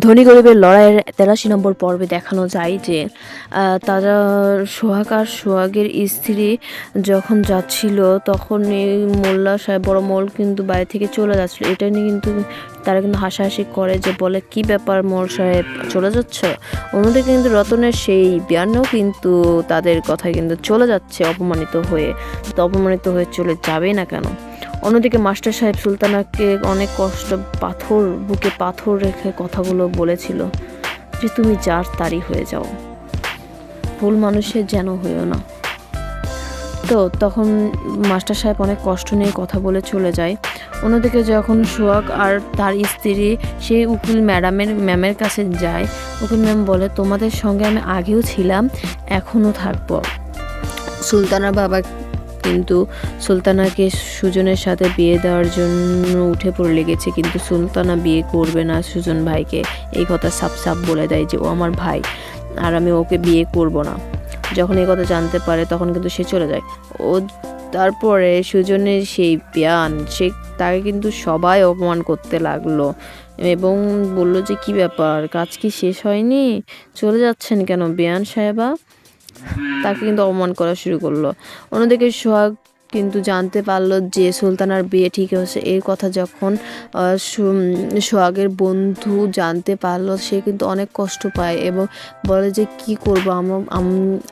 ধনী গরিবের লড়াইয়ের ৮৩ নম্বর পর্বে দেখানো যায় যে তারা সোহাগ আর সোহাগের স্ত্রী যখন যাচ্ছিল তখন এই মোল্লা সাহেব বড় মোল কিন্তু বাড়ি থেকে চলে যাচ্ছিল। এটা নিয়ে কিন্তু তারা কিন্তু হাসাহাসি করে যে বলে কি ব্যাপার মোল সাহেব চলে যাচ্ছে। অন্যদিকে কিন্তু রতনের সেই বিয়ানেও কিন্তু তাদের কথায় কিন্তু চলে যাচ্ছে অপমানিত হয়ে। তো অপমানিত হয়ে চলে যাবে না কেন? অন্যদিকে মাস্টার সাহেব সুলতানাকে অনেক কষ্ট বুকে পাথর রেখে কথাগুলো বলেছিল যে তুমি যার তারই হয়ে যাও, ভুল মানুষের যেন হইও না। তো তখন মাস্টার সাহেব অনেক কষ্ট নিয়ে কথা বলে চলে যায়। অন্যদিকে যখন সোহাগ আর তার স্ত্রী সেই উকিল ম্যামের কাছে যায়, উকিল ম্যাম বলে তোমাদের সঙ্গে আমি আগেও ছিলাম, এখনও থাকবো। সুলতানার বাবা কিন্তু সুলতানাকে সুজনের সাথে বিয়ে দেওয়ার জন্য উঠে পড়ে লেগেছে, কিন্তু সুলতানা বিয়ে করবে না সুজন ভাইকে। এই কথা সাপ বলে দেয় যে ও আমার ভাই আর আমি ওকে বিয়ে করব না। যখন এই কথা জানতে পারে তখন কিন্তু সে চলে যায়। ও তারপরে সুজনের সেই বিয়ান তাকে কিন্তু সবাই অপমান করতে লাগলো এবং বলল যে কি ব্যাপার, কাজ কি শেষ হয়নি, চলে যাচ্ছেন কেন বিয়ান সাহেবা? তাকে কিন্তু অপমান করা শুরু করলো। অন্যদিকে সোহাগ কিন্তু জানতে পারলো যে সুলতানার বিয়ে ঠিক হয়েছে। এই কথা যখন সোহাগের বন্ধু জানতে পারলো সে কিন্তু অনেক কষ্ট পায় এবং বলে যে কি করবো,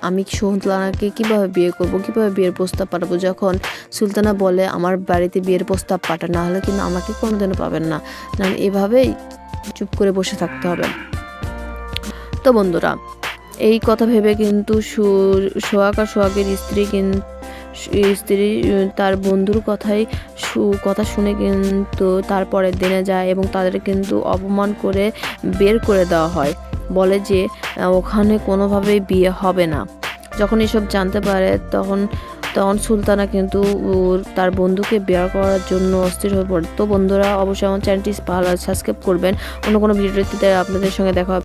আমি সুলতানাকে কিভাবে বিয়ে করব, কিভাবে বিয়ের প্রস্তাব পাঠাবো। যখন সুলতানা বলে আমার বাড়িতে বিয়ের প্রস্তাব পাঠান, না হলে কিন্তু আমাকে কোনোদিনও পাবেন না, এভাবেই চুপ করে বসে থাকতে হবে। তো বন্ধুরা, এই কথা ভেবে কিন্তু সোহাগ আর সোহাগের স্ত্রী তার বন্ধুর কথা শুনে কিন্তু তারপরের দিনে যায় এবং তাদের কিন্তু অপমান করে বের করে দেওয়া হয়। বলে যে ওখানে কোনোভাবেই বিয়ে হবে না। যখন এসব জানতে পারে তখন সুলতানা কিন্তু তার বন্ধুকে বিয়ে করার জন্য অস্থির হয়ে পড়ে। তো বন্ধুরা, অবশ্যই আমার চ্যানেলটি ভালো সাবস্ক্রাইব করবেন। অন্য কোনো ভিডিওতে আপনাদের সঙ্গে দেখা হবে।